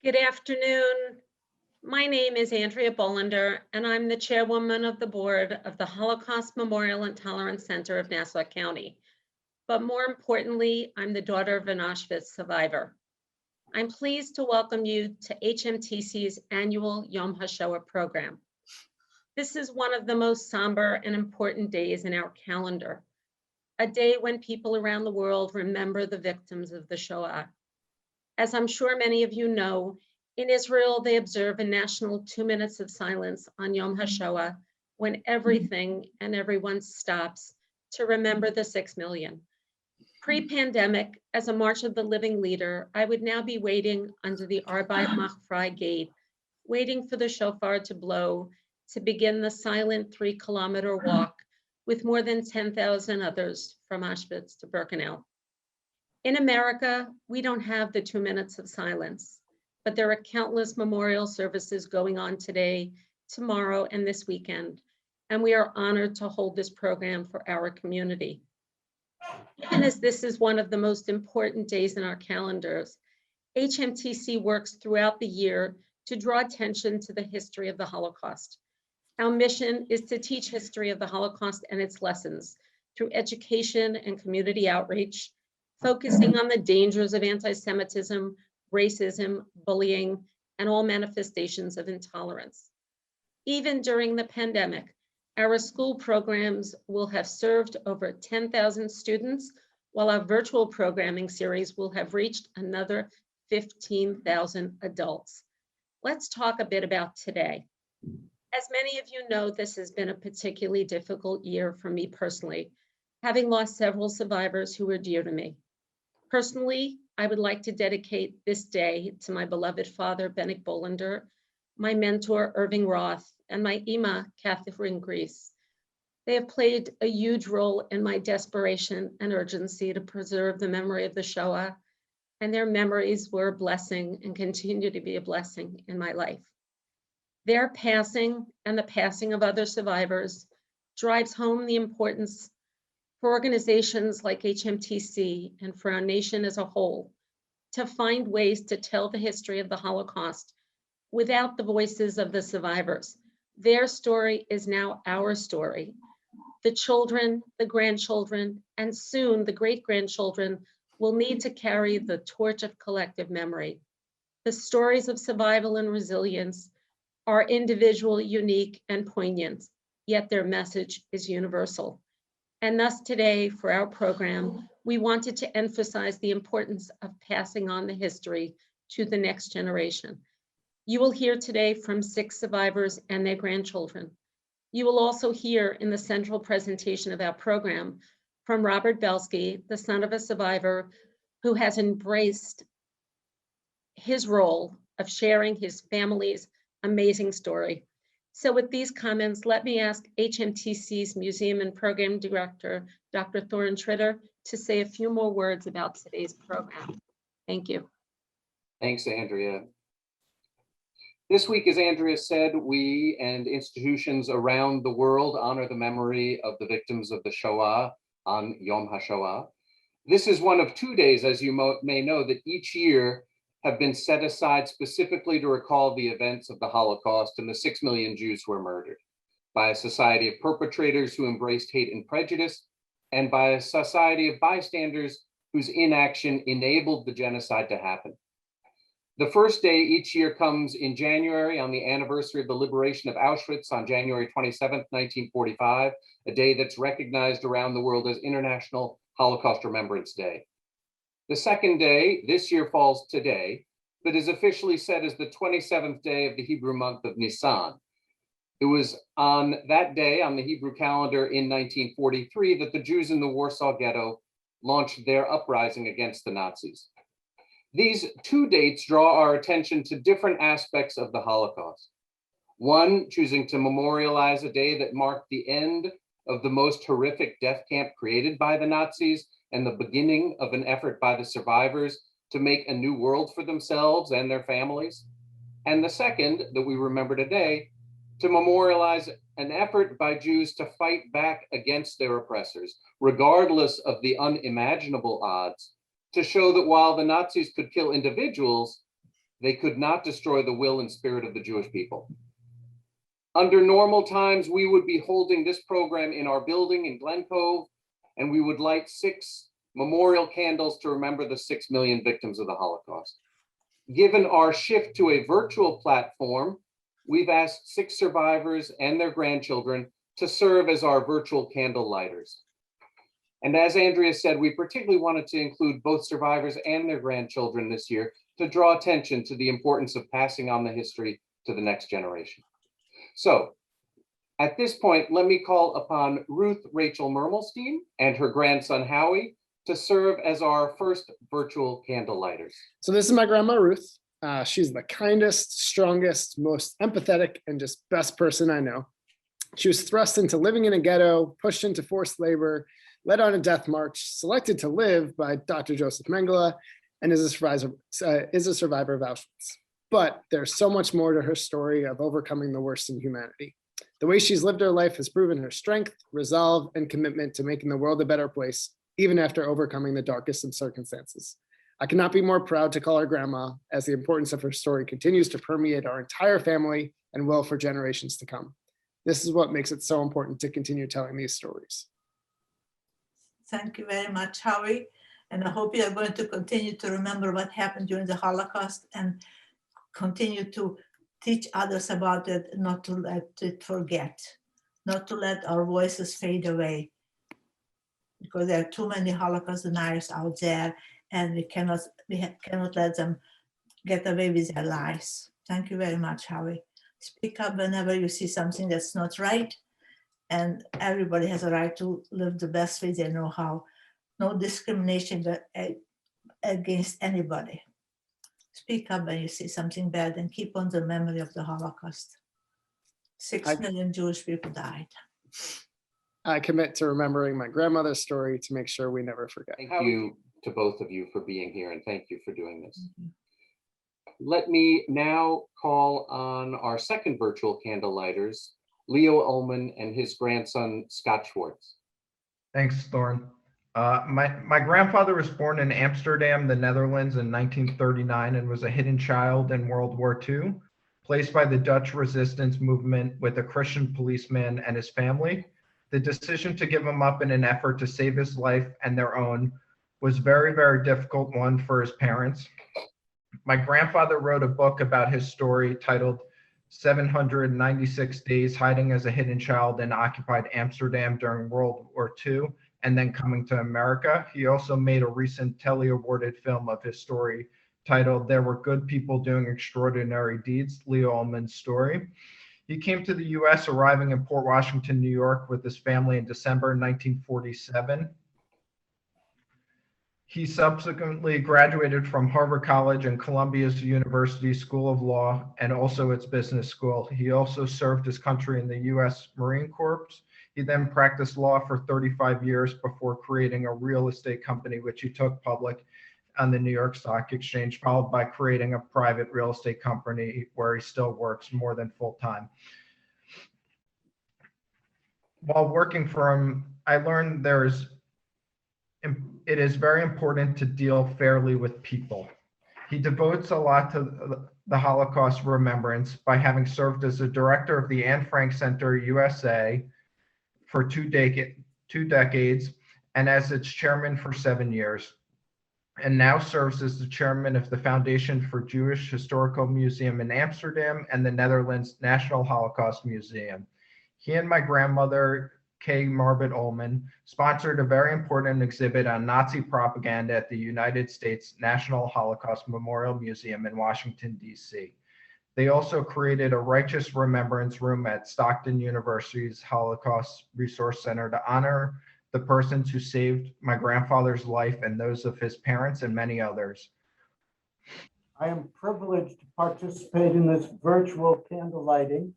Good afternoon. My name is Andrea Bolander, and I'm the chairwoman of the board of the Holocaust Memorial and Tolerance Center of Nassau County. But more importantly, I'm the daughter of an Auschwitz survivor. I'm pleased to welcome you to HMTC's annual Yom HaShoah program. This is one of the most somber and important days in our calendar, a day when people around the world remember the victims of the Shoah. As I'm sure many of you know, in Israel, they observe a national 2 minutes of silence on Yom HaShoah when everything and everyone stops to remember the 6 million. Pre-pandemic, as a March of the Living leader, I would now be waiting under the Arbeit Macht Frei gate, waiting for the shofar to blow to begin the silent 3-kilometer walk with more than 10,000 others from Auschwitz to Birkenau. In America, we don't have the 2 minutes of silence, but there are countless memorial services going on today, tomorrow, and this weekend, and we are honored to hold this program for our community. Even as this is one of the most important days in our calendars, HMTC works throughout the year to draw attention to the history of the Holocaust. Our mission is to teach history of the Holocaust and its lessons through education and community outreach, focusing on the dangers of anti-Semitism, racism, bullying, and all manifestations of intolerance. Even during the pandemic, our school programs will have served over 10,000 students, while our virtual programming series will have reached another 15,000 adults. Let's talk a bit about today. As many of you know, this has been a particularly difficult year for me personally, having lost several survivors who were dear to me. Personally, I would like to dedicate this day to my beloved father, Benedict Bolander, my mentor, Irving Roth, and my Ima, Catherine Grease. They have played a huge role in my desperation and urgency to preserve the memory of the Shoah, and their memories were a blessing and continue to be a blessing in my life. Their passing and the passing of other survivors drives home the importance for organizations like HMTC and for our nation as a whole to find ways to tell the history of the Holocaust without the voices of the survivors. Their story is now our story. The children, the grandchildren, and soon the great-grandchildren will need to carry the torch of collective memory. The stories of survival and resilience are individual, unique, and poignant, yet their message is universal. And thus today, for our program, we wanted to emphasize the importance of passing on the history to the next generation. You will hear today from 6 survivors and their grandchildren. You will also hear in the central presentation of our program from Robert Bielski, the son of a survivor who has embraced his role of sharing his family's amazing story. So with these comments, let me ask HMTC's Museum and Program Director, Dr. Thorin Tritter, to say a few more words about today's program. Thank you. Thanks, Andrea. This week, as Andrea said, we and institutions around the world honor the memory of the victims of the Shoah on Yom HaShoah. This is one of 2 days, as you may know, that each year have been set aside specifically to recall the events of the Holocaust and the 6 million Jews who were murdered by a society of perpetrators who embraced hate and prejudice, and by a society of bystanders whose inaction enabled the genocide to happen. The first day each year comes in January on the anniversary of the liberation of Auschwitz on January 27th, 1945, a day that's recognized around the world as International Holocaust Remembrance Day. The second day this year falls today, but is officially set as the 27th day of the Hebrew month of Nisan. It was on that day on the Hebrew calendar in 1943 that the Jews in the Warsaw Ghetto launched their uprising against the Nazis. These 2 dates draw our attention to different aspects of the Holocaust. One, choosing to memorialize a day that marked the end of the most horrific death camp created by the Nazis and the beginning of an effort by the survivors to make a new world for themselves and their families. And the second, that we remember today, to memorialize an effort by Jews to fight back against their oppressors, regardless of the unimaginable odds, to show that while the Nazis could kill individuals, they could not destroy the will and spirit of the Jewish people. Under normal times, we would be holding this program in our building in Glen Cove, and we would light 6 memorial candles to remember the 6 million victims of the Holocaust. Given our shift to a virtual platform, we've asked 6 survivors and their grandchildren to serve as our virtual candle lighters. And as Andrea said, we particularly wanted to include both survivors and their grandchildren this year to draw attention to the importance of passing on the history to the next generation. So at this point, let me call upon Ruth Rachel Mermelstein and her grandson Howie to serve as our first virtual candle lighters. So this is my grandma, Ruth. She's the kindest, strongest, most empathetic, and just best person I know. She was thrust into living in a ghetto, pushed into forced labor, led on a death march, selected to live by Dr. Joseph Mengele, and is a survivor of Auschwitz. But there's so much more to her story of overcoming the worst in humanity. The way she's lived her life has proven her strength, resolve, and commitment to making the world a better place, even after overcoming the darkest of circumstances. I cannot be more proud to call her grandma, as the importance of her story continues to permeate our entire family and will for generations to come. This is what makes it so important to continue telling these stories. Thank you very much, Howie. And I hope you are going to continue to remember what happened during the Holocaust and continue to teach others about it, not to let it forget, not to let our voices fade away, because there are too many Holocaust deniers out there, and we cannot let them get away with their lies. Thank you very much, Howie. Speak up whenever you see something that's not right, and everybody has a right to live the best way they know how. No discrimination against anybody. Speak up when you see something bad and keep on the memory of the Holocaust. 6 million Jewish people died. I commit to remembering my grandmother's story to make sure we never forget. Thank you to both of you for being here, and thank you for doing this. Let me now call on our second virtual candle lighters, Leo Ullman and his grandson, Scott Schwartz. Thanks, Thorne. My grandfather was born in Amsterdam, the Netherlands in 1939 and was a hidden child in World War II, placed by the Dutch resistance movement with a Christian policeman and his family. The decision to give him up in an effort to save his life and their own was very, very difficult one for his parents. My grandfather wrote a book about his story titled 796 Days Hiding as a Hidden Child in Occupied Amsterdam During World War II and then coming to America. He also made a recent Telly-awarded film of his story titled There Were Good People Doing Extraordinary Deeds, Leo Ullman's story. He came to the US, arriving in Port Washington, New York with his family in December 1947. He subsequently graduated from Harvard College and Columbia's University School of Law and also its business school. He also served his country in the US Marine Corps. He then practiced law for 35 years before creating a real estate company, which he took public on the New York Stock Exchange, followed by creating a private real estate company where he still works more than full time. While working for him, I learned it is very important to deal fairly with people. He devotes a lot to the Holocaust remembrance by having served as the director of the Anne Frank Center USA for two decades and as its chairman for 7 years, and now serves as the chairman of the Foundation for Jewish Historical Museum in Amsterdam and the Netherlands National Holocaust Museum. He and my grandmother, Kay Marbet Ullman, sponsored a very important exhibit on Nazi propaganda at the United States National Holocaust Memorial Museum in Washington, D.C. They also created a righteous remembrance room at Stockton University's Holocaust Resource Center to honor the persons who saved my grandfather's life and those of his parents and many others. I am privileged to participate in this virtual candle lighting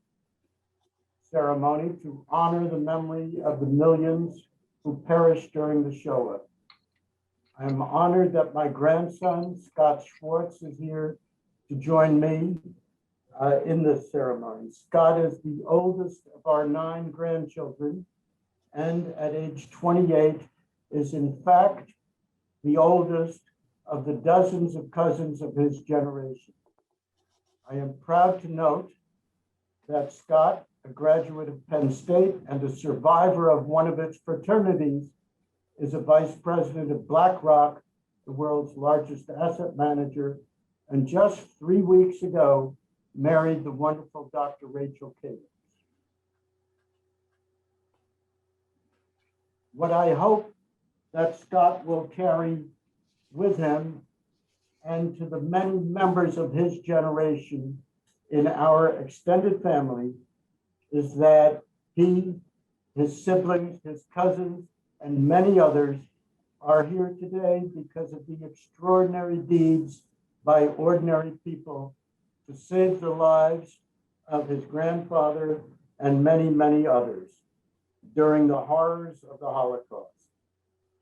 ceremony to honor the memory of the millions who perished during the Shoah. I am honored that my grandson, Scott Schwartz, is here to join me in this ceremony. Scott is the oldest of our 9 grandchildren, and at age 28 is in fact the oldest of the dozens of cousins of his generation. I am proud to note that Scott, a graduate of Penn State and a survivor of one of its fraternities, is a vice president of BlackRock, the world's largest asset manager, and just 3 weeks ago married the wonderful Dr. Rachel Cadence. What I hope that Scott will carry with him and to the many members of his generation in our extended family is that he, his siblings, his cousins, and many others are here today because of the extraordinary deeds by ordinary people to save the lives of his grandfather and many, many others during the horrors of the Holocaust.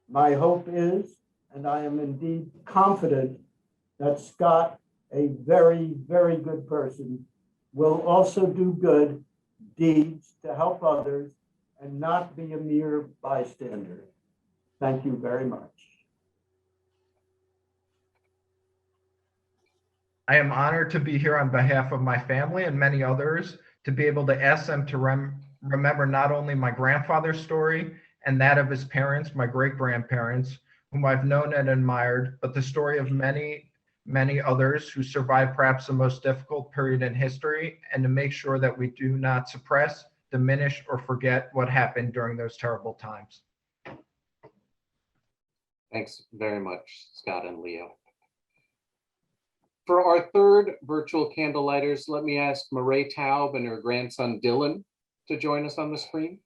My hope is, and I am indeed confident, that Scott, a very, very good person, will also do good deeds to help others and not be a mere bystander. Thank you very much. I am honored to be here on behalf of my family and many others to be able to ask them to remember not only my grandfather's story and that of his parents, my great-grandparents, whom I've known and admired, but the story of many, many others who survived perhaps the most difficult period in history, and to make sure that we do not suppress, diminish, or forget what happened during those terrible times. Thanks very much, Scott and Leo. For our third virtual Candlelighters, let me ask Marae Taub and her grandson Dylan to join us on the screen.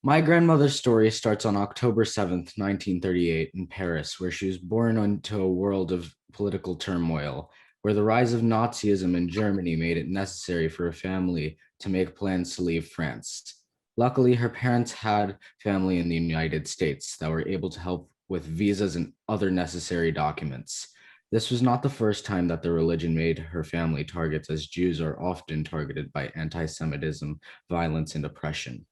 My grandmother's story starts on October 7th, 1938 in Paris, where she was born into a world of political turmoil, where the rise of Nazism in Germany made it necessary for a family to make plans to leave France. Luckily, her parents had family in the United States that were able to help with visas and other necessary documents. This was not the first time that the religion made her family targets, as Jews are often targeted by anti-Semitism, violence, and oppression.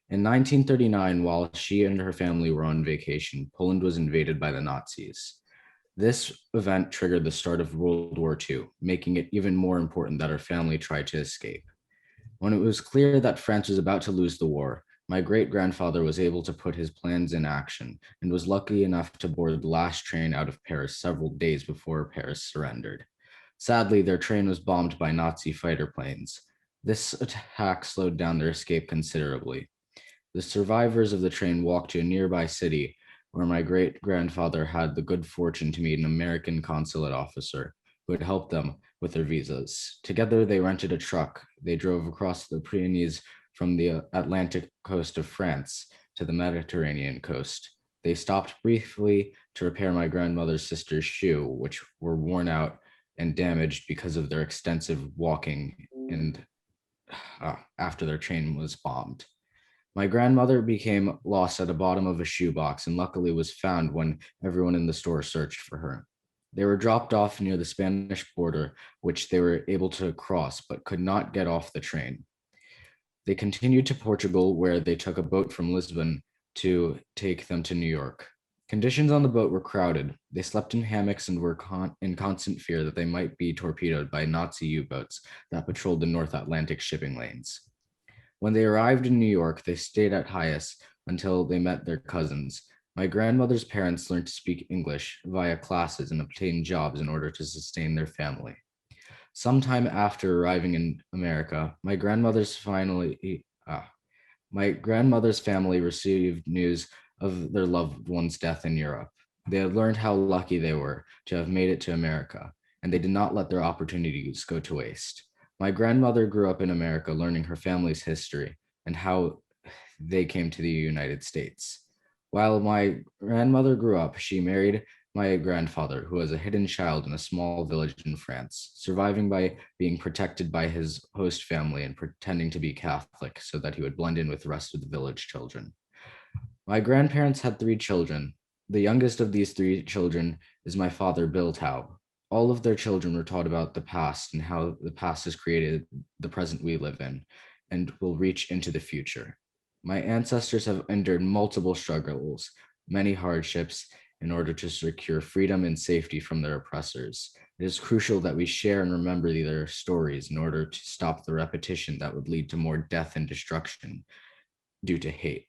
In 1939, while she and her family were on vacation, Poland was invaded by the Nazis. This event triggered the start of World War II, making it even more important that her family tried to escape. When it was clear that France was about to lose the war, my great-grandfather was able to put his plans in action and was lucky enough to board the last train out of Paris several days before Paris surrendered. Sadly, their train was bombed by Nazi fighter planes. This attack slowed down their escape considerably. The survivors of the train walked to a nearby city where my great-grandfather had the good fortune to meet an American consulate officer who had helped them with their visas. Together, they rented a truck. They drove across the Pyrenees from the Atlantic coast of France to the Mediterranean coast. They stopped briefly to repair my grandmother's sister's shoe, which were worn out and damaged because of their extensive walking and after their train was bombed. My grandmother became lost at the bottom of a shoebox and luckily was found when everyone in the store searched for her. They were dropped off near the Spanish border, which they were able to cross but could not get off the train. They continued to Portugal, where they took a boat from Lisbon to take them to New York. Conditions on the boat were crowded. They slept in hammocks and were in constant fear that they might be torpedoed by Nazi U-boats that patrolled the North Atlantic shipping lanes. When they arrived in New York, they stayed at Hyas until they met their cousins. My grandmother's parents learned to speak English via classes and obtained jobs in order to sustain their family. Sometime after arriving in America, my grandmother's family received news of their loved one's death in Europe. They had learned how lucky they were to have made it to America, and they did not let their opportunities go to waste. My grandmother grew up in America, learning her family's history and how they came to the United States. While my grandmother grew up, she married my grandfather, who was a hidden child in a small village in France, surviving by being protected by his host family and pretending to be Catholic so that he would blend in with the rest of the village children. My grandparents had 3 children. The youngest of these 3 children is my father, Bill Taub. All of their children were taught about the past and how the past has created the present we live in and will reach into the future. My ancestors have endured multiple struggles, many hardships, in order to secure freedom and safety from their oppressors. It is crucial that we share and remember their stories in order to stop the repetition that would lead to more death and destruction due to hate.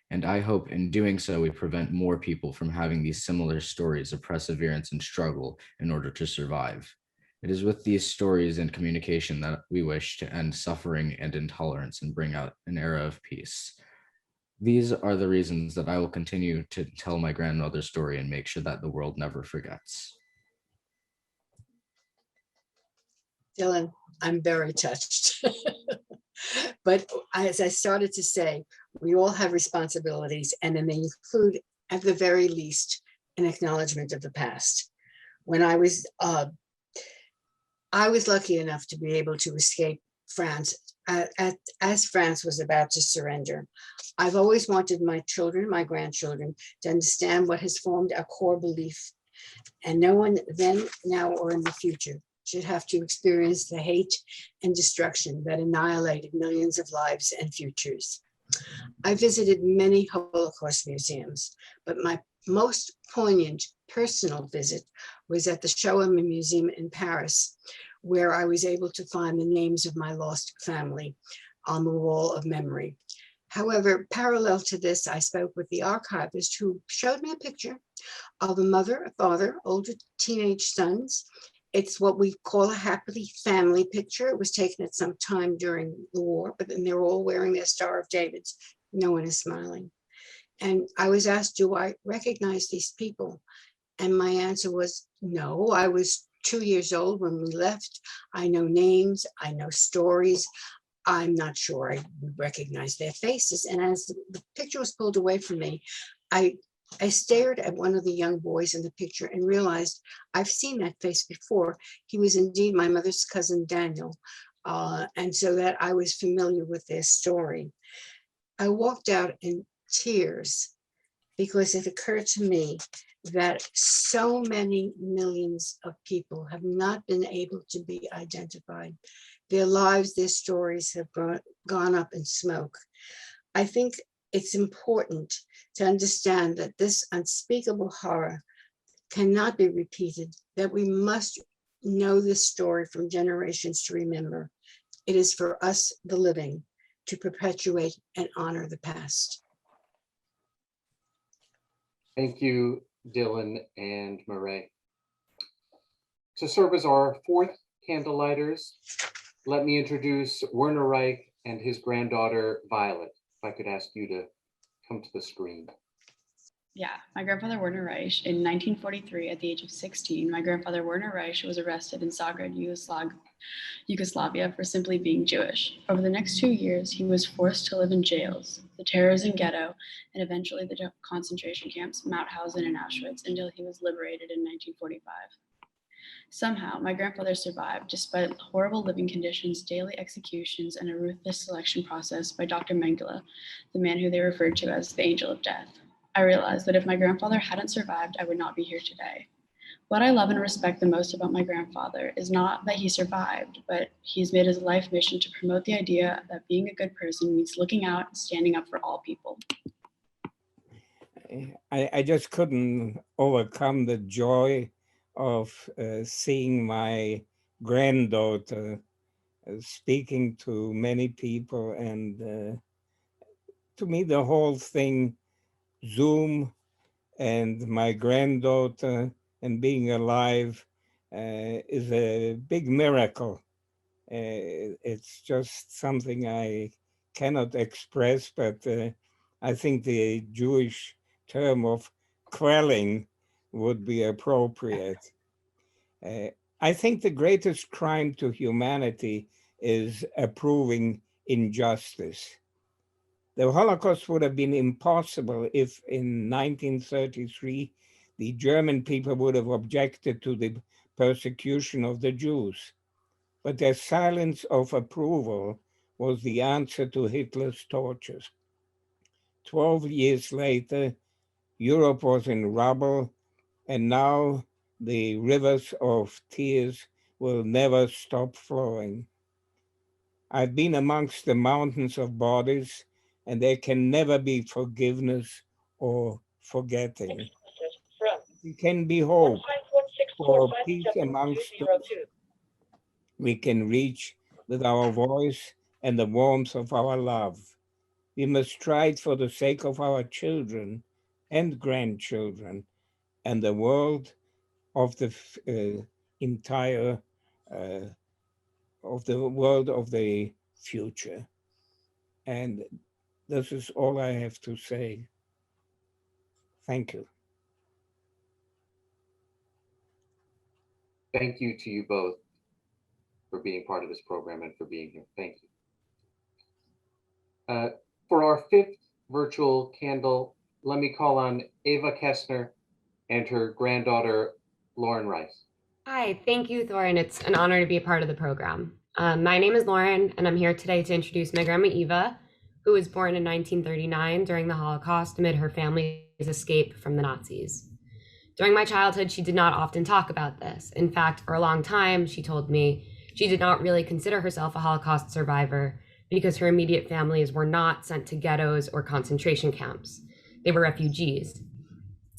And I hope in doing so, we prevent more people from having these similar stories of perseverance and struggle in order to survive. It is with these stories and communication that we wish to end suffering and intolerance and bring out an era of peace. These are the reasons that I will continue to tell my grandmother's story and make sure that the world never forgets. Dylan, I'm very touched. But as I started to say, we all have responsibilities, and then they include, at the very least, an acknowledgement of the past. When I was lucky enough to be able to escape France as France was about to surrender. I've always wanted my children, my grandchildren, to understand what has formed our core belief, and no one then, now, or in the future should have to experience the hate and destruction that annihilated millions of lives and futures. I visited many Holocaust museums, but my most poignant personal visit was at the Shoah Museum in Paris, where I was able to find the names of my lost family on the wall of memory. However, parallel to this, I spoke with the archivist who showed me a picture of a mother, a father, older teenage sons. It's what we call a happy family picture. It was taken at some time during the war, but then they're all wearing their Star of Davids. No one is smiling. And I was asked, do I recognize these people? And my answer was no. I was 2 years old when we left. I know names, I know stories. I'm not sure I would recognize their faces. And as the picture was pulled away from me, I stared at one of the young boys in the picture and realized I've seen that face before. He was indeed my mother's cousin, Daniel. And so that I was familiar with their story. I walked out in tears because it occurred to me that so many millions of people have not been able to be identified. Their lives, their stories have gone up in smoke. I think it's important to understand that this unspeakable horror cannot be repeated, that we must know this story from generations to remember. It is for us, the living, to perpetuate and honor the past. Thank you, Dylan and Murray. To serve as our fourth Candlelighters, let me introduce Werner Wright and his granddaughter, Violet. If I could ask you to come to the screen. Yeah, my grandfather Werner Wright, in 1943, at the age of 16, my grandfather Werner Wright was arrested in Zagreb, Yugoslavia for simply being Jewish. Over the next 2 years, he was forced to live in jails, the Terezin ghetto, and eventually the concentration camps, Mauthausen and Auschwitz, until he was liberated in 1945. Somehow, my grandfather survived, despite horrible living conditions, daily executions, and a ruthless selection process by Dr. Mengele, the man who they referred to as the Angel of Death. I realized that if my grandfather hadn't survived, I would not be here today. What I love and respect the most about my grandfather is not that he survived, but he's made his life mission to promote the idea that being a good person means looking out and standing up for all people. I just couldn't overcome the joy of seeing my granddaughter speaking to many people, and to me the whole thing, Zoom and my granddaughter and being alive, is a big miracle. It's just something I cannot express, but I think the Jewish term of quelling would be appropriate. I think the greatest crime to humanity is approving injustice. The Holocaust would have been impossible if in 1933, the German people would have objected to the persecution of the Jews. But their silence of approval was the answer to Hitler's tortures. 12 years later, Europe was in rubble, and now the rivers of tears will never stop flowing. I've been amongst the mountains of bodies, and there can never be forgiveness or forgetting. There can be hope. for peace amongst those we can reach with our voice and the warmth of our love. We must strive for the sake of our children and grandchildren and the world of the entire of the world of the future. And this is all I have to say. Thank you. Thank you to you both for being part of this program and for being here. Thank you. For our 5th virtual candle, let me call on Eva Kessner and her granddaughter, Lauren Rice. Hi, thank you, Thorin. It's an honor to be a part of the program. My name is Lauren, and I'm here today to introduce my grandma Eva, who was born in 1939 during the Holocaust amid her family's escape from the Nazis. During my childhood, she did not often talk about this. In fact, for a long time, she told me she did not really consider herself a Holocaust survivor because her immediate families were not sent to ghettos or concentration camps. They were refugees.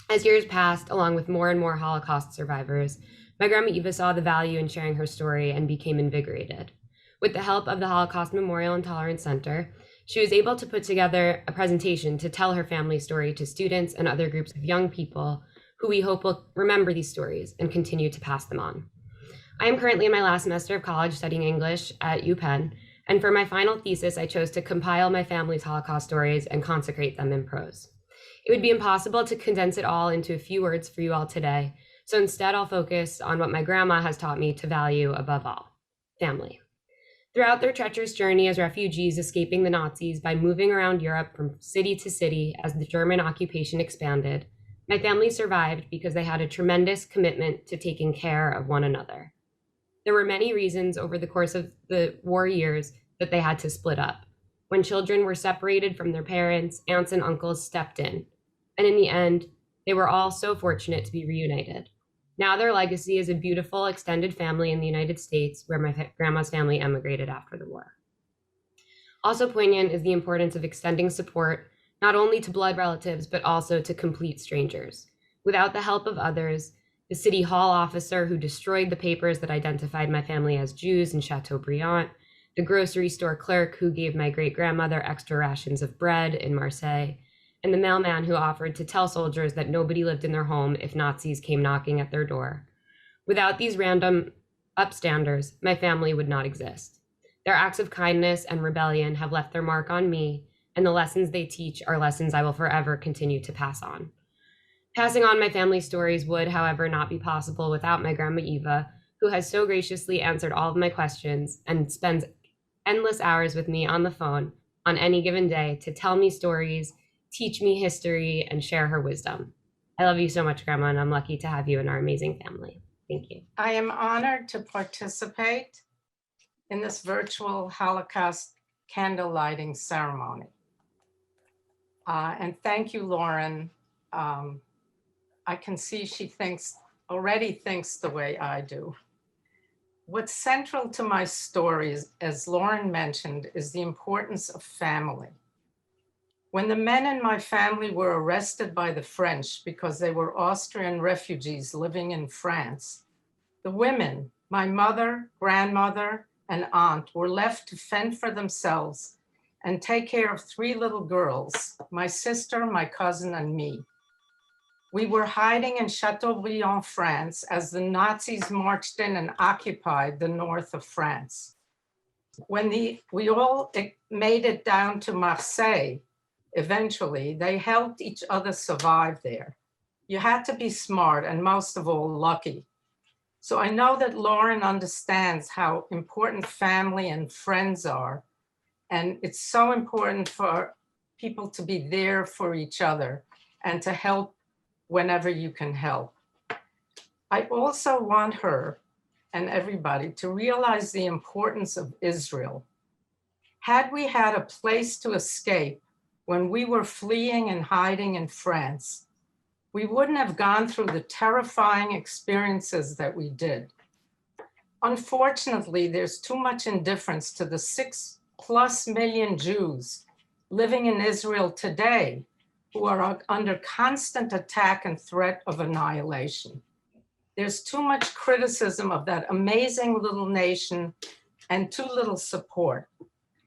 As years passed, along with more and more Holocaust survivors, my grandma Eva saw the value in sharing her story and became invigorated. With the help of the Holocaust Memorial and Tolerance Center, she was able to put together a presentation to tell her family story to students and other groups of young people who we hope will remember these stories and continue to pass them on. I am currently in my last semester of college studying English at UPenn, and for my final thesis, I chose to compile my family's Holocaust stories and consecrate them in prose. It would be impossible to condense it all into a few words for you all today, so instead I'll focus on what my grandma has taught me to value above all: family. Throughout their treacherous journey as refugees escaping the Nazis by moving around Europe from city to city as the German occupation expanded, my family survived because they had a tremendous commitment to taking care of one another. There were many reasons over the course of the war years that they had to split up. When children were separated from their parents, aunts and uncles stepped in. And in the end, they were all so fortunate to be reunited. Now their legacy is a beautiful extended family in the United States, where my grandma's family emigrated after the war. Also poignant is the importance of extending support, not only to blood relatives, but also to complete strangers. Without the help of others, the city hall officer who destroyed the papers that identified my family as Jews in Chateaubriand, the grocery store clerk who gave my great-grandmother extra rations of bread in Marseille, and the mailman who offered to tell soldiers that nobody lived in their home if Nazis came knocking at their door. Without these random upstanders, my family would not exist. Their acts of kindness and rebellion have left their mark on me, and the lessons they teach are lessons I will forever continue to pass on. Passing on my family stories would, however, not be possible without my grandma Eva, who has so graciously answered all of my questions and spends endless hours with me on the phone on any given day to tell me stories, teach me history, and share her wisdom. I love you so much, Grandma, and I'm lucky to have you in our amazing family. Thank you. I am honored to participate in this virtual Holocaust candle lighting ceremony. And thank you, Lauren. I can see she already thinks the way I do. What's central to my stories, as Lauren mentioned, is the importance of family. When the men in my family were arrested by the French because they were Austrian refugees living in France, the women, my mother, grandmother, and aunt, were left to fend for themselves and take care of 3 little girls, my sister, my cousin, and me. We were hiding in Chateaubriand, France, as the Nazis marched in and occupied the north of France. When we all made it down to Marseille, eventually, they helped each other survive there. You had to be smart and most of all, lucky. So I know that Lauren understands how important family and friends are. And it's so important for people to be there for each other and to help whenever you can help. I also want her and everybody to realize the importance of Israel. Had we had a place to escape when we were fleeing and hiding in France, we wouldn't have gone through the terrifying experiences that we did. Unfortunately, there's too much indifference to the 6+ million Jews living in Israel today who are under constant attack and threat of annihilation. There's too much criticism of that amazing little nation and too little support.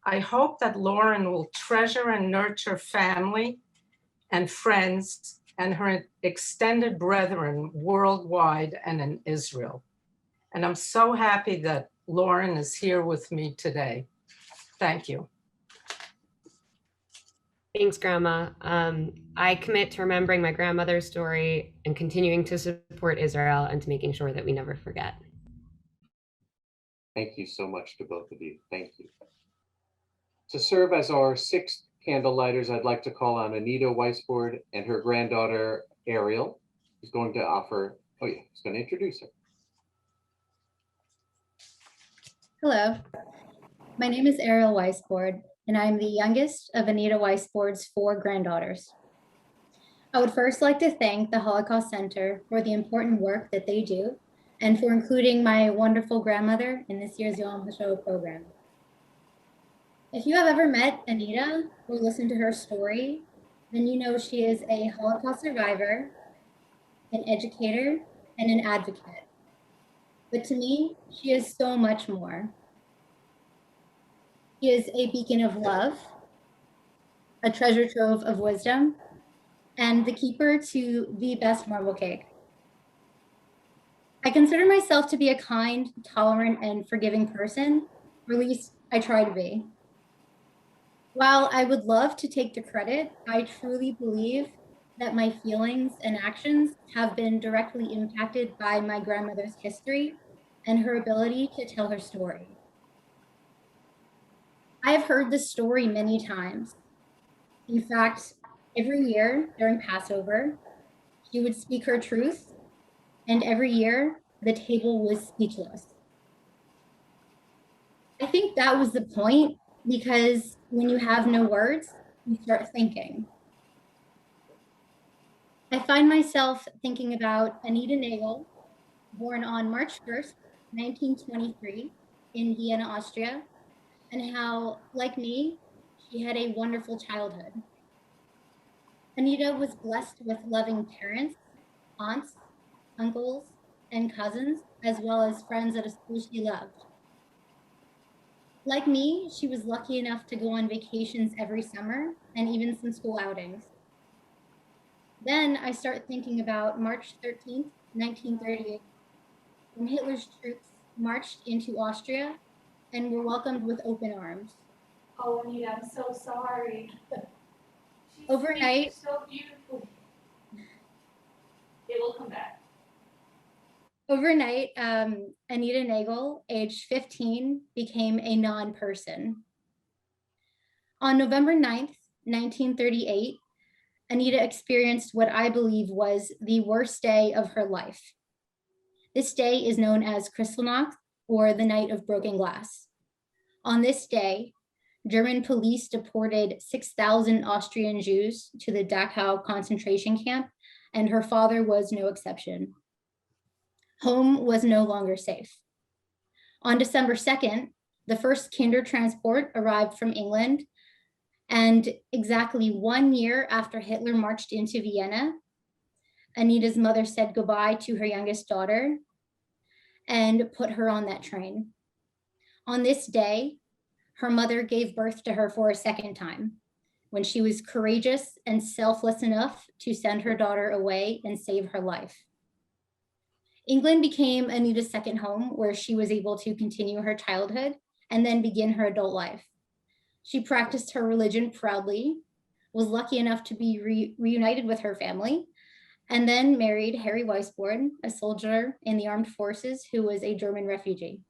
I hope that Lauren will treasure and nurture family and friends and her extended brethren worldwide and in Israel. And I'm so happy that Lauren is here with me today. Thank you. Thanks, Grandma. I commit to remembering my grandmother's story and continuing to support Israel and to making sure that we never forget. Thank you so much to both of you. Thank you. To serve as our sixth Candlelighters, I'd like to call on Anita Weisbord and her granddaughter, Ariel, who's going to introduce her. Hello, my name is Ariel Weisbord, and I'm the youngest of Anita Weisbord's 4 granddaughters. I would first like to thank the Holocaust Center for the important work that they do and for including my wonderful grandmother in this year's Yom HaShoah program. If you have ever met Anita or listened to her story, then you know she is a Holocaust survivor, an educator, and an advocate. But to me, she is so much more. She is a beacon of love, a treasure trove of wisdom, and the keeper to the best marble cake. I consider myself to be a kind, tolerant, and forgiving person, or at least I try to be. While I would love to take the credit, I truly believe that my feelings and actions have been directly impacted by my grandmother's history and her ability to tell her story. I have heard this story many times. In fact, every year during Passover, she would speak her truth, and every year the table was speechless. I think that was the point, because when you have no words, you start thinking. I find myself thinking about Anita Nagel, born on March 1st, 1923 in Vienna, Austria, and how, like me, she had a wonderful childhood. Anita was blessed with loving parents, aunts, uncles, and cousins, as well as friends at a school she loved. Like me, she was lucky enough to go on vacations every summer and even some school outings. Then I start thinking about March 13th, 1938, when Hitler's troops marched into Austria and were welcomed with open arms. Oh, Anita, I'm so sorry. Overnight, So beautiful. It will come back. Overnight, Anita Nagel, aged 15, became a non-person. On November 9th, 1938, Anita experienced what I believe was the worst day of her life. This day is known as Kristallnacht, or the Night of Broken Glass. On this day, German police deported 6,000 Austrian Jews to the Dachau concentration camp, and her father was no exception. Home was no longer safe. On December 2nd, the first Kinder transport arrived from England, and exactly 1 year after Hitler marched into Vienna, Anita's mother said goodbye to her youngest daughter and put her on that train. On this day, her mother gave birth to her for a second time, when she was courageous and selfless enough to send her daughter away and save her life. England became Anita's second home, where she was able to continue her childhood and then begin her adult life. She practiced her religion proudly, was lucky enough to be reunited with her family, and then married Harry Weisbord, a soldier in the armed forces who was a German refugee.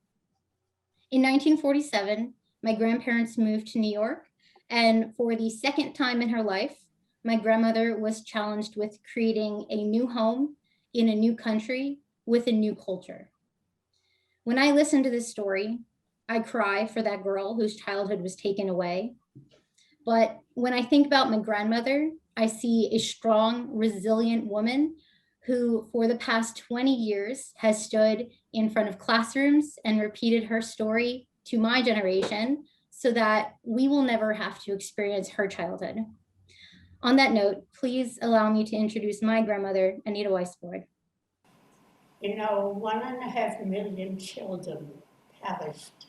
In 1947, my grandparents moved to New York, and for the second time in her life, my grandmother was challenged with creating a new home in a new country with a new culture. When I listen to this story, I cry for that girl whose childhood was taken away. But when I think about my grandmother, I see a strong, resilient woman who, for the past 20 years, has stood in front of classrooms and repeated her story to my generation so that we will never have to experience her childhood. On that note, please allow me to introduce my grandmother, Anita Weisbord. You know, 1.5 million children perished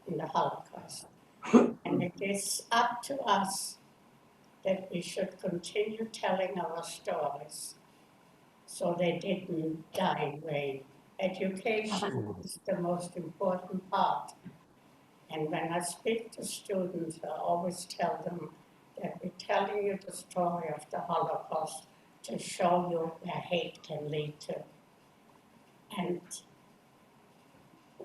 in the Holocaust. And it is up to us that we should continue telling our stories so they didn't die in vain. Education is the most important part. And when I speak to students, I always tell them that we're telling you the story of the Holocaust to show you where hate can lead to. And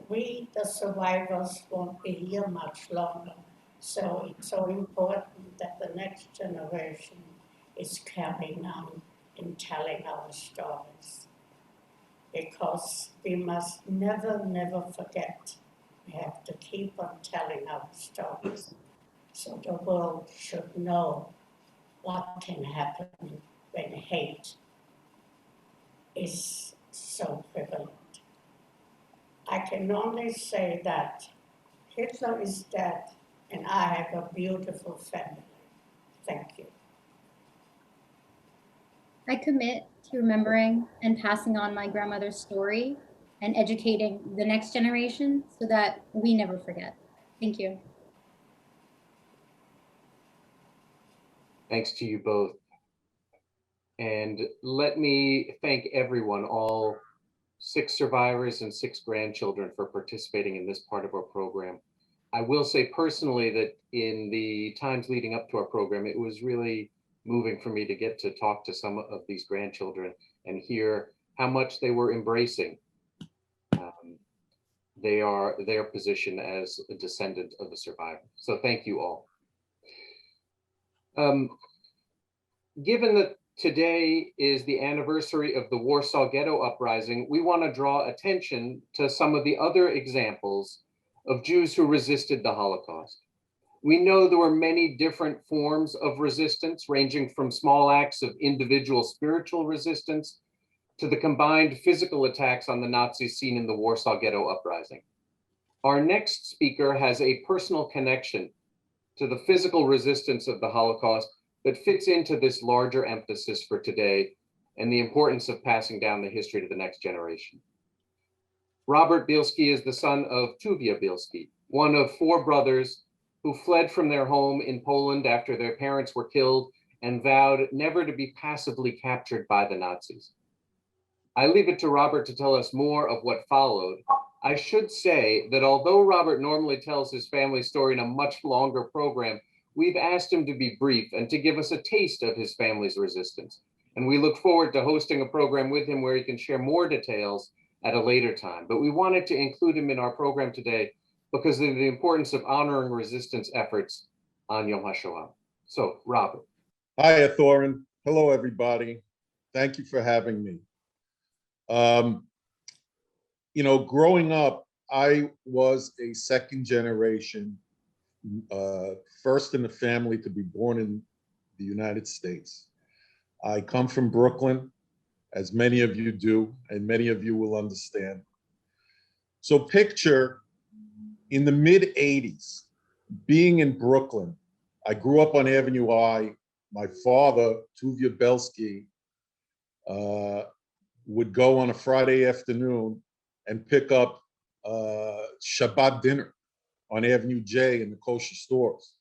we, the survivors, won't be here much longer. So it's so important that the next generation is carrying on in telling our stories. Because we must never, never forget. We have to keep on telling our stories. So the world should know what can happen when hate is so prevalent. I can only say that Hitler is dead and I have a beautiful family. Thank you. I commit to remembering and passing on my grandmother's story and educating the next generation so that we never forget. Thank you. Thanks to you both. And let me thank everyone, all 6 survivors and 6 grandchildren, for participating in this part of our program. I will say personally that in the times leading up to our program, it was really moving for me to get to talk to some of these grandchildren and hear how much they were embracing their position as a descendant of a survivor. So thank you all. Given that today is the anniversary of the Warsaw Ghetto Uprising, we want to draw attention to some of the other examples of Jews who resisted the Holocaust. We know there were many different forms of resistance, ranging from small acts of individual spiritual resistance to the combined physical attacks on the Nazis seen in the Warsaw Ghetto Uprising. Our next speaker has a personal connection to the physical resistance of the Holocaust that fits into this larger emphasis for today and the importance of passing down the history to the next generation. Robert Bielski is the son of Tuvia Bielski, one of 4 brothers who fled from their home in Poland after their parents were killed and vowed never to be passively captured by the Nazis. I leave it to Robert to tell us more of what followed. I should say that although Robert normally tells his family story in a much longer program, we've asked him to be brief and to give us a taste of his family's resistance. And we look forward to hosting a program with him where he can share more details at a later time. But we wanted to include him in our program today because of the importance of honoring resistance efforts on Yom HaShoah. So, Robert. Hi, Thorin. Hello, everybody. Thank you for having me. You know, growing up, I was a second generation, first in the family to be born in the United States. I come from Brooklyn, as many of you do, and many of you will understand. So picture in the mid-'80s, being in Brooklyn. I grew up on Avenue I. My father, Tuvia Bielski, would go on a Friday afternoon and pick up Shabbat dinner on Avenue J in the kosher stores.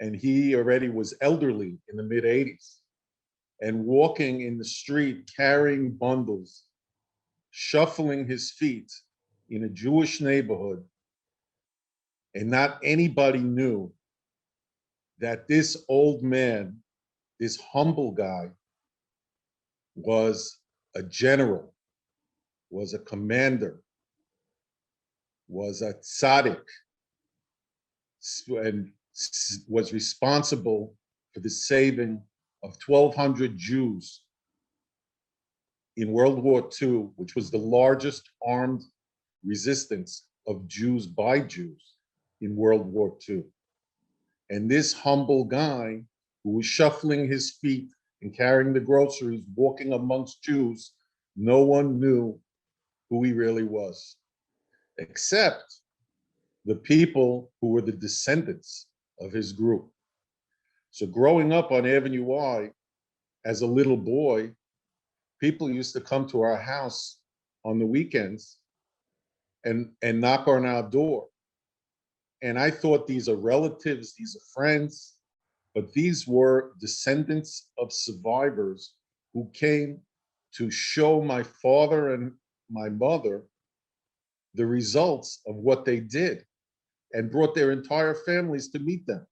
And he already was elderly in the mid-'80s and walking in the street carrying bundles, shuffling his feet in a Jewish neighborhood. And not anybody knew that this old man, this humble guy, was a general, was a commander, was a tzaddik, and was responsible for the saving of 1,200 Jews in World War II, which was the largest armed resistance of Jews by Jews in World War II. And this humble guy who was shuffling his feet and carrying the groceries, walking amongst Jews, no one knew who he really was, except the people who were the descendants of his group. So growing up on Avenue I, as a little boy, people used to come to our house on the weekends and knock on our door. And I thought these are relatives, these are friends, but these were descendants of survivors who came to show my father and my mother the results of what they did and brought their entire families to meet them.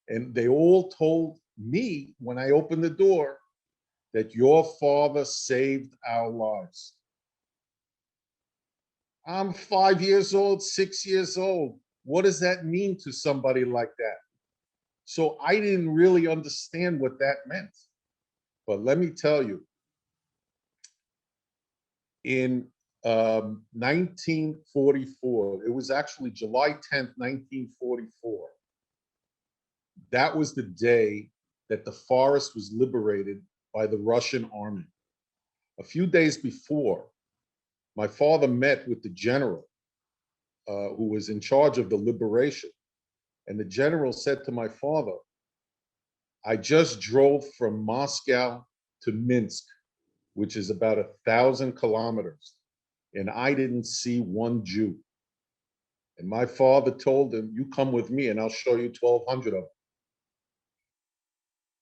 And they all told me when I opened the door that your father saved our lives. I'm 5 years old, 6 years old. What does that mean to somebody like that? So I didn't really understand what that meant. But let me tell you, in 1944, it was actually July 10th, 1944. That was the day that the forest was liberated by the Russian army. A few days before, my father met with the general who was in charge of the liberation. And the general said to my father, I just drove from Moscow to Minsk, which is about 1,000 kilometers, and I didn't see one Jew. And my father told him, you come with me and I'll show you 1,200 of them.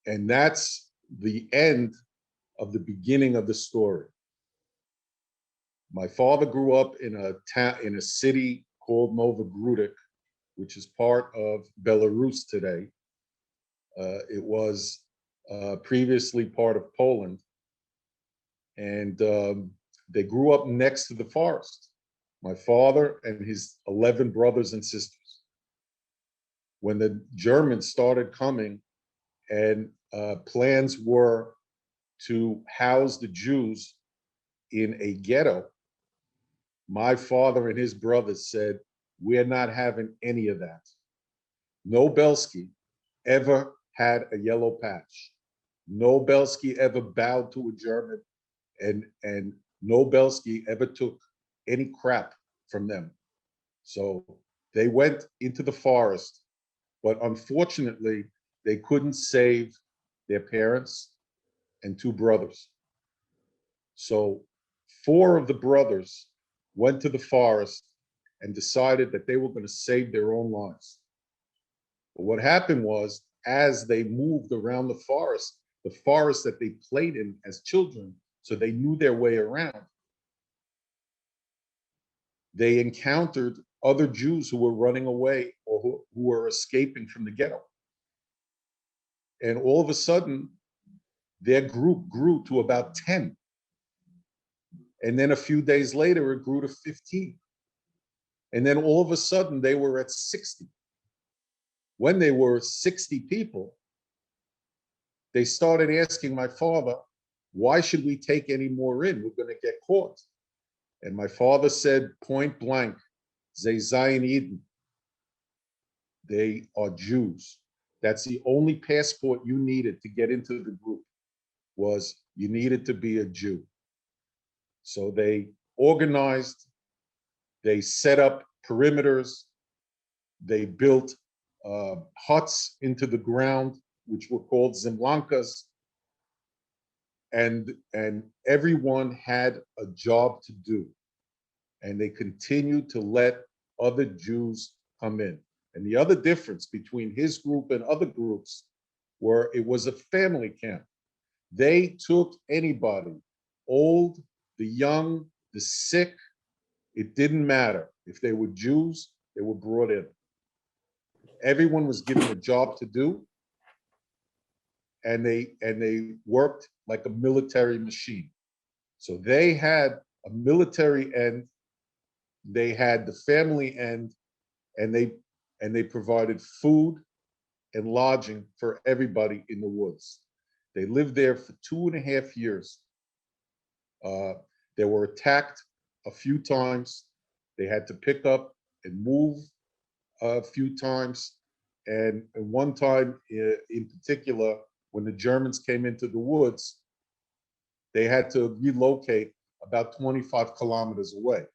And that's the end of the beginning of the story. My father grew up in a city called Novogrudok, which is part of Belarus today. It was previously part of Poland. And they grew up next to the forest, my father and his 11 brothers and sisters. When the Germans started coming and plans were to house the Jews in a ghetto, my father and his brothers said, we're not having any of that. No Bielski ever had a yellow patch. No Bielski ever bowed to a German, and no Bielski ever took any crap from them. So they went into the forest, but unfortunately, they couldn't save their parents and 2 brothers. So 4 of the brothers went to the forest and decided that they were going to save their own lives. But what happened was, as they moved around the forest that they played in as children, so they knew their way around, they encountered other Jews who were running away or who were escaping from the ghetto. And all of a sudden, their group grew to about 10. And then a few days later, it grew to 15. And then all of a sudden, they were at 60. When they were 60 people, they started asking my father, why should we take any more in? We're going to get caught. And my father said point blank, Ze Zion Eden. They are Jews. That's the only passport you needed to get into the group, was you needed to be a Jew. So they organized, they set up perimeters, they built huts into the ground, which were called Zimlankas, and everyone had a job to do. And they continued to let other Jews come in. And the other difference between his group and other groups were it was a family camp. They took anybody, old, the young, the sick, it didn't matter. If they were Jews, they were brought in. Everyone was given a job to do, and they worked like a military machine. So they had a military end, they had the family end, and they provided food and lodging for everybody in the woods. They lived there for 2.5 years. They were attacked a few times. They had to pick up and move a few times. And one time in particular, when the Germans came into the woods, they had to relocate about 25 kilometers away.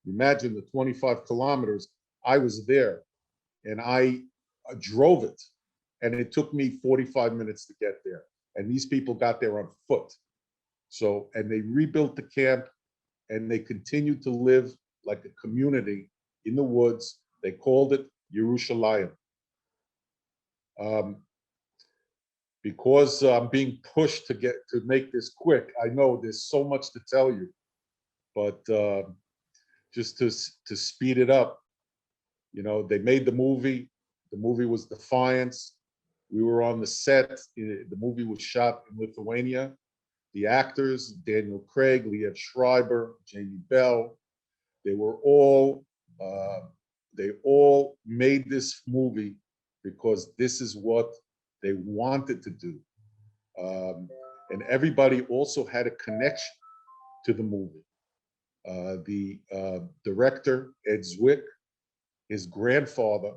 Imagine the 25 kilometers. I was there and I drove it, and it took me 45 minutes to get there. And these people got there on foot. So, and they rebuilt the camp. and they continued to live like a community in the woods. They called it Yerushalayim. Because I'm being pushed to make this quick, I know there's so much to tell you, but just to speed it up, you know, they made the movie. The movie was Defiance. We were on the set. The movie was shot in Lithuania. The actors, Daniel Craig, Liev Schreiber, Jamie Bell, they all made this movie because this is what they wanted to do. And everybody also had a connection to the movie. The director, Ed Zwick, his grandfather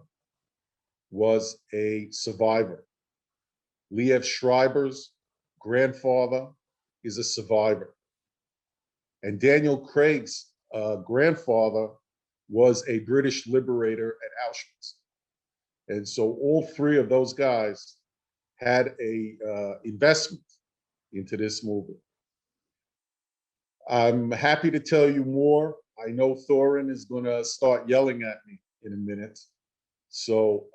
was a survivor. Liev Schreiber's grandfather is a survivor. And Daniel Craig's grandfather was a British liberator at Auschwitz. And so all three of those guys had a investment into this movie. I'm happy to tell you more. I know Thorin is going to start yelling at me in a minute. So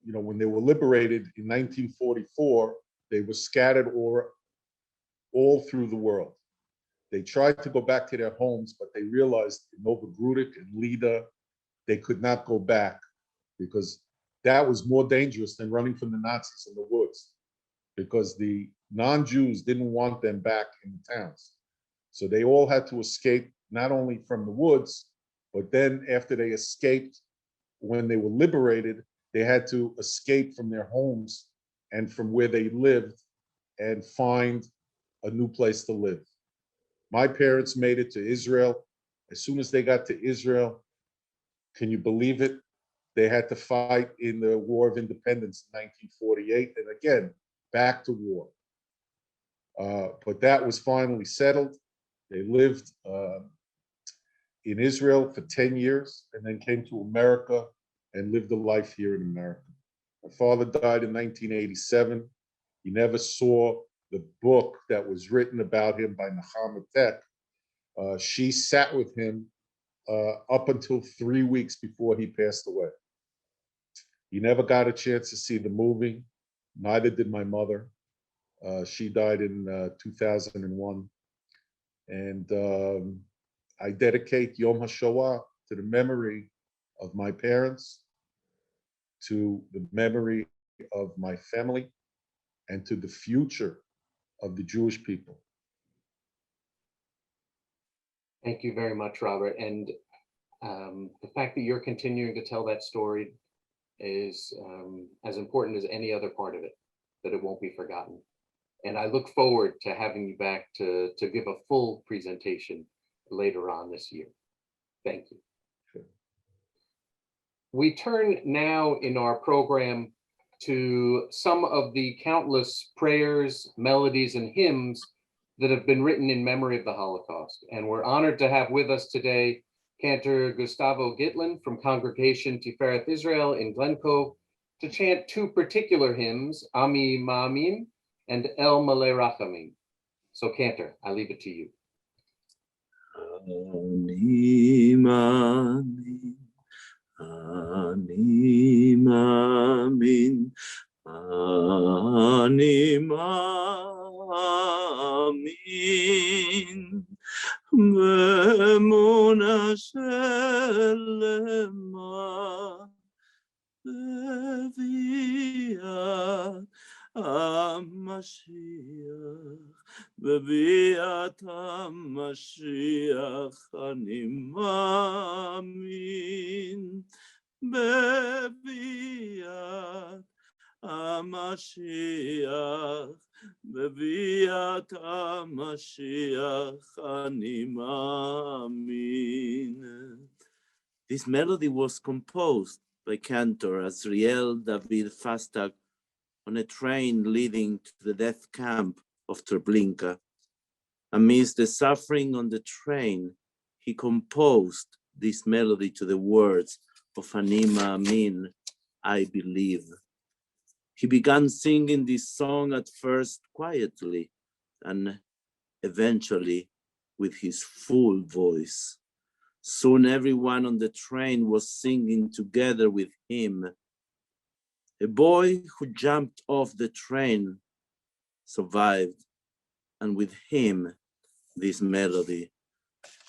you know, when they were liberated in 1944, they were scattered all through the world. They tried to go back to their homes, but they realized in Novogrudok and Lida, they could not go back because that was more dangerous than running from the Nazis in the woods, because the non-Jews didn't want them back in the towns. So they all had to escape, not only from the woods, but then after they escaped, when they were liberated, they had to escape from their homes and from where they lived and find a new place to live. My parents made it to Israel. As soon as they got to Israel, can you believe it? They had to fight in the War of Independence in 1948, and again, back to war. But that was finally settled. They lived in Israel for 10 years and then came to America and lived a life here in America. My father died in 1987. He never saw the book that was written about him by Nahama Tek. She sat with him up until 3 weeks before he passed away. He never got a chance to see the movie. Neither did my mother. She died in 2001. And I dedicate Yom HaShoah to the memory of my parents, to the memory of my family, and to the future of the Jewish people. Thank you very much, Robert. And the fact that you're continuing to tell that story is as important as any other part of it, that it won't be forgotten. And I look forward to having you back to give a full presentation later on this year. Thank you. Sure. We turn now in our program to some of the countless prayers, melodies, and hymns that have been written in memory of the Holocaust. And we're honored to have with us today Cantor Gustavo Gitlin from Congregation Tifereth Israel in Glen Cove to chant two particular hymns, Ami Ma'amin and El Malei Rachamim. So Cantor, I leave it to you. Ani Ma'amin, Ani Ma'amin, Ani Ma'amin, Be'emuna shelema, Be'viat HaMashiach, Be'viat HaMashiach, Ani Ma'amin, Be'viat HaMashiach, Be'viat HaMashiach, Ani Ma'amin. This melody was composed by Cantor Azriel David Fastag on a train leading to the death camp of Treblinka. Amidst the suffering on the train, he composed this melody to the words of Ani Ma'amin, I believe. He began singing this song at first quietly, and eventually with his full voice. Soon everyone on the train was singing together with him. A boy who jumped off the train survived, and with him, this melody.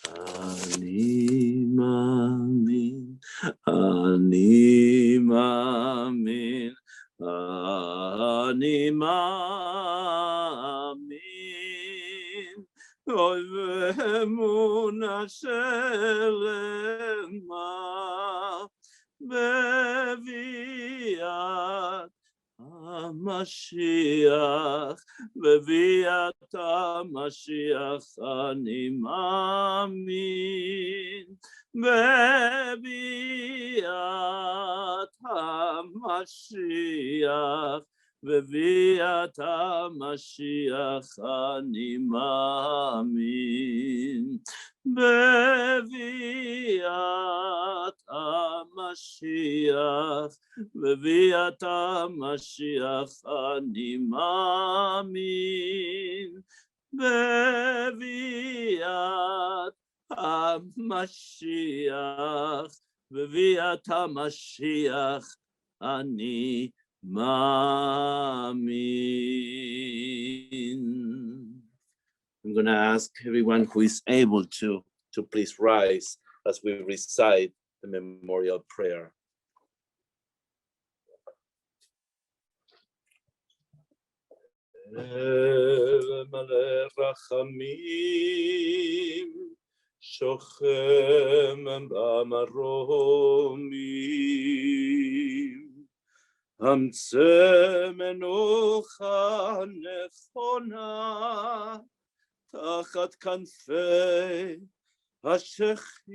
Ani mamin, ani mamin, ani mamin. Oy ve'emuna shelema beviat HaMashiach, beviat HaMashiach ani mamin, beviat HaMashiach, beviat HaMashiach ani mamin, beviat HaMashiach, beviat HaMashiach ani mamin, beviat HaMashiach, beviat HaMashiach ani mamin. I'm going to ask everyone who is able to please rise as we recite the memorial prayer. מלא רחמים, שוכם במרומים, המצא מנוחה נכונה, תחת כנפי השכינה,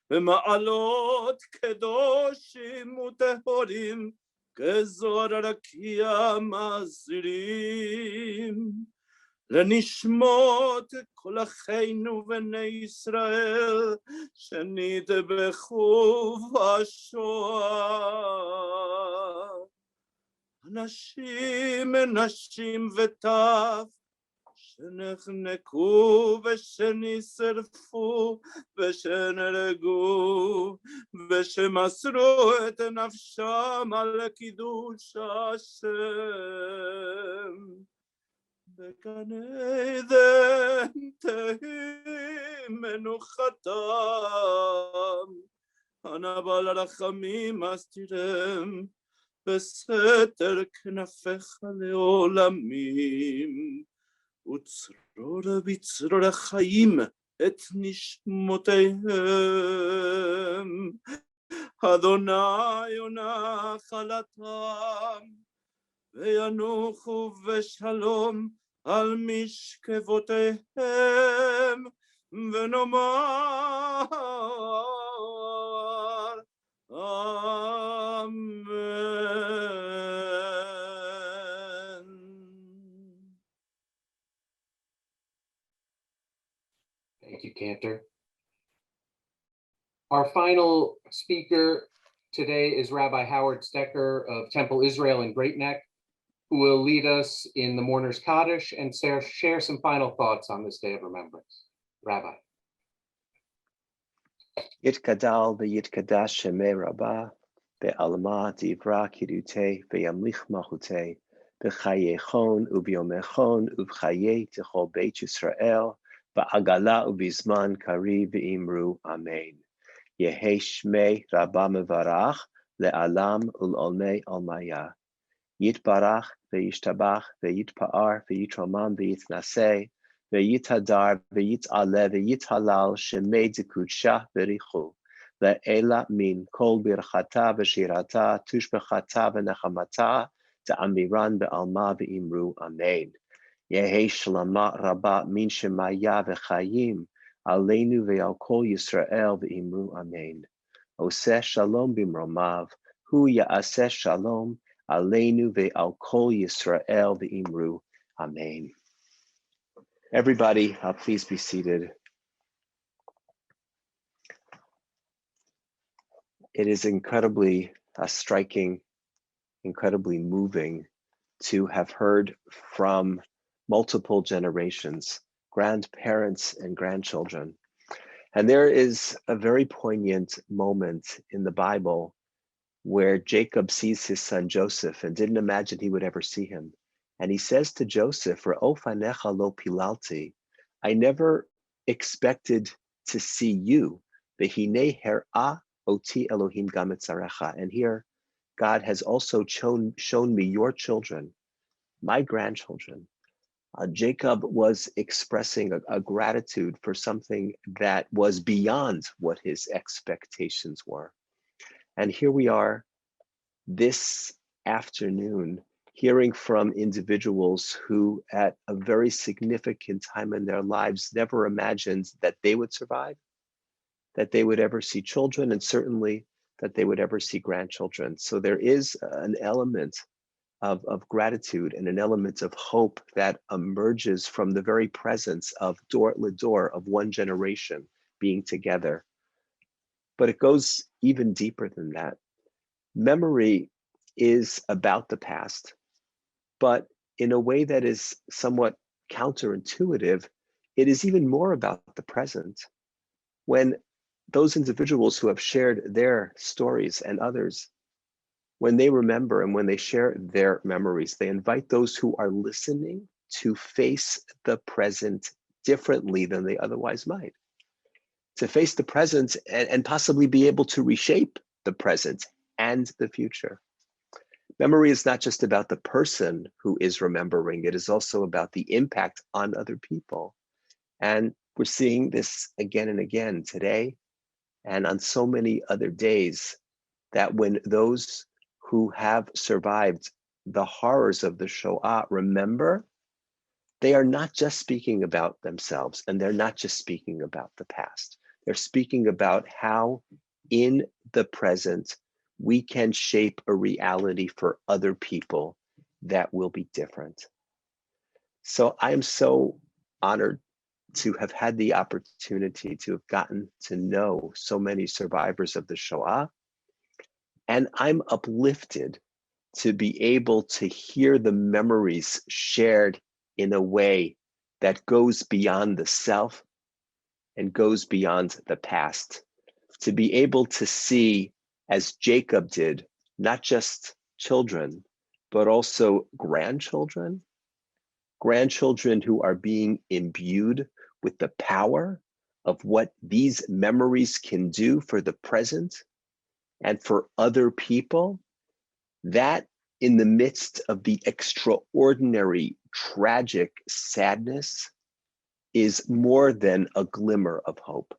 במעלות קדושים וטהורים, כזוהר הרקיע מזהירים, לנשמות כל אחינו בני ישראל, שנטבחו בשואה. אנשים, נשים וטף, שנחנקו ושנשרפו ושנהרגו ושמסרו את נפשם על קידוש השם. בגן עדן תהי מנוחתם, הנבא לרחמים אסתירם, בסתר כנפיך לעולמים. וצרור בצרור החיים את נשמותיהם. אדוני יונה חלתם, וינוחו בשלום על משכבותיהם, ונאמר אמן. Thank you, Cantor. Our final speaker today is Rabbi Howard Stecker of Temple Israel in Great Neck, who will lead us in the Mourner's Kaddish and share some final thoughts on this day of remembrance. Rabbi. Yitkadal v'yitkadash shemei Rabbah, be'alma divra kirute, ve'yamlich malchute, b'chayechon u'b'yomechon u'b'chayei techol beit Yisrael, ba'agala u'bizman kari v'imru amen. Yehi shmei Rabbah mevarach, le'alam ul'olmei almaya. Yitbarach ve'yishtabach ve'yitpa'ar ve'yitromam ve'yitnaseh, ve'yitadar ve'yitaleh ve'yithalal shemei zikudsha v'richu, le'ela min kol birchata v'shirata tushbechata v'nechamata ta'amiran be'alma ve'imru amen. Yehi shlama rabba min shemaya v'chayim aleinu ve'al kol Yisrael ve'imru amen. Oseh shalom bimromav, hu ya'aseh shalom Aleinu ve'al kol Yisrael ve'imru. Amen. Everybody, please be seated. It is incredibly striking, incredibly moving to have heard from multiple generations, grandparents and grandchildren. And there is a very poignant moment in the Bible where Jacob sees his son Joseph and didn't imagine he would ever see him. And he says to Joseph, "Ra'o fanecha lo pilalti," I never expected to see you. V'hinei her'a oti Elohim gam etzarecha. And here, God has also shown me your children, my grandchildren. Jacob was expressing a gratitude for something that was beyond what his expectations were. And here we are this afternoon, hearing from individuals who at a very significant time in their lives never imagined that they would survive, that they would ever see children, and certainly that they would ever see grandchildren. So there is an element of gratitude and an element of hope that emerges from the very presence of dor l'dor, of one generation being together. But it goes even deeper than that. Memory is about the past, but in a way that is somewhat counterintuitive, it is even more about the present. When those individuals who have shared their stories and others, when they remember and when they share their memories, they invite those who are listening to face the present differently than they otherwise might, to face the present and possibly be able to reshape the present and the future. Memory is not just about the person who is remembering, it is also about the impact on other people. And we're seeing this again and again today and on so many other days, that when those who have survived the horrors of the Shoah remember, they are not just speaking about themselves and they're not just speaking about the past. They're speaking about how in the present we can shape a reality for other people that will be different. So I am so honored to have had the opportunity to have gotten to know so many survivors of the Shoah. And I'm uplifted to be able to hear the memories shared in a way that goes beyond the self and goes beyond the past. To be able to see, as Jacob did, not just children, but also grandchildren who are being imbued with the power of what these memories can do for the present and for other people, that in the midst of the extraordinary, tragic sadness is more than a glimmer of hope.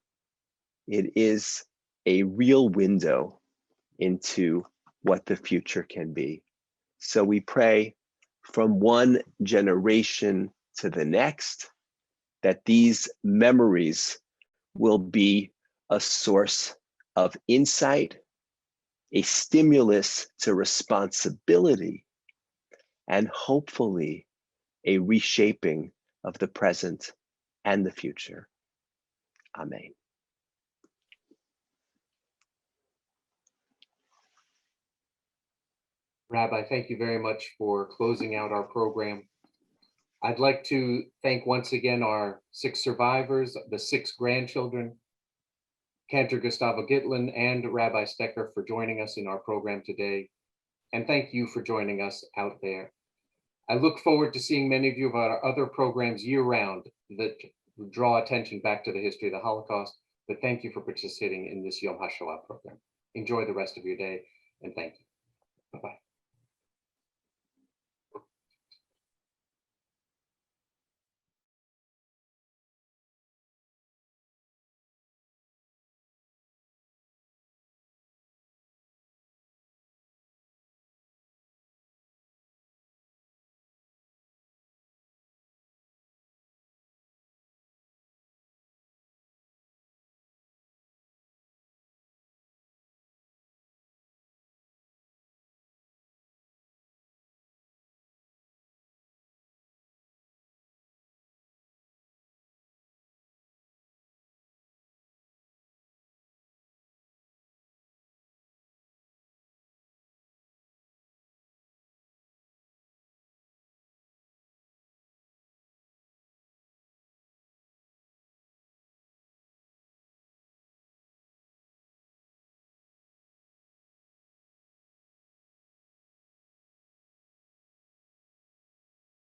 It is a real window into what the future can be. So we pray from one generation to the next that these memories will be a source of insight, a stimulus to responsibility, and hopefully a reshaping of the present and the future. Amen. Rabbi, thank you very much for closing out our program. I'd like to thank once again our 6 survivors, the 6 grandchildren, Cantor Gustavo Gitlin and Rabbi Stecker for joining us in our program today. And thank you for joining us out there. I look forward to seeing many of you of our other programs year-round that draw attention back to the history of the Holocaust. But thank you for participating in this Yom HaShoah program. Enjoy the rest of your day, and thank you. Bye-bye.